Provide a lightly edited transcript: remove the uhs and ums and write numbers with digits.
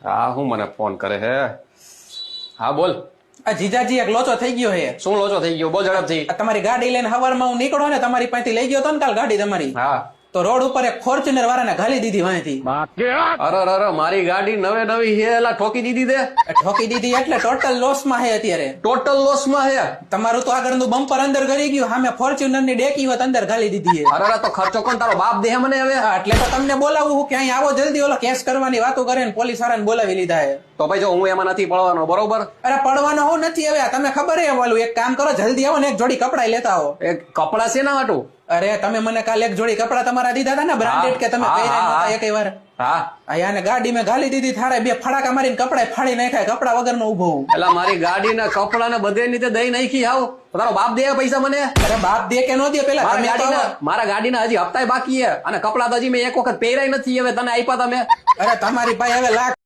હા હું મને ફોન કરે હે હા બોલ આ જીજાજી એક લોચો થઈ ગયો હે. શું લોચો થઈ ગયો બહુ ઝડપથી આ તમારી ગાડી લઈને હવારમાં હું નીકળો ને તમારી પાસેથી લઈ ગયો તો ને કાલ ગાડી તમારી હા તો રોડ ઉપર એક ફોર્ચ્યુનર વાળાને ઘાલી દીધી વાંથી. અરે મારી ગાડી નવે નવી હે એલા ઠોકી દીધી તે ઠોકી દીધી એટલે ટોટલ લોસ માં હે અત્યારે. ટોટલ લોસ માં હે. તમારું તો આગળનું બમ્પર અંદર ગળી ગયું સામે ફોર્ચ્યુનર ની ડેકી હોત અંદર ઘાલી દીધી હે. અરે તો ખર્ચો કોણ તારો બાપ દે મને હવે. હા, એટલે તો તમને બોલાવું હું કે અહીં આવો જલ્દી ઓલો કેસ કરવાની વાતો કરે ને પોલીસ વાળાને બોલાવી લીધા હે. તો ભાઈ જો હું એમાં નથી પડવાનો બરોબર. અરે પડવાનો હું નથી હવે તમે ખબર હે ઓલું એક કામ કરો જલ્દી આવો ને એક જોડી કપડા લેતા આવો. એ કપડા છે ના હાટું. અરે તમે મને કાલે એક જોડી કપડા તમારા દીધા હતા ને બ્રાન્ડેડ કે તમે પહેર્યા નહોતા એકેય વાર. હા અહીંયા ગાડી મેં ગાલી દીધી થાળે બે ફડાકા મારીને કપડા ફાડી નાખ્યા કપડા વગર નો ઉભો હું. એટલે મારી ગાડી ને કપડા ને બધે ની દઈ નાખી આવ તારો બાપ દે પૈસા મને. અરે બાપ દે કે નો દે પેલા મારા ગાડીના હજી હપ્તાય બાકી છે અને કપડા તો હજી મેં એક વખત પહેરાય નથી હવે તને આપ્યા તમે. અરે તમારી ભાઈ હવે લાખ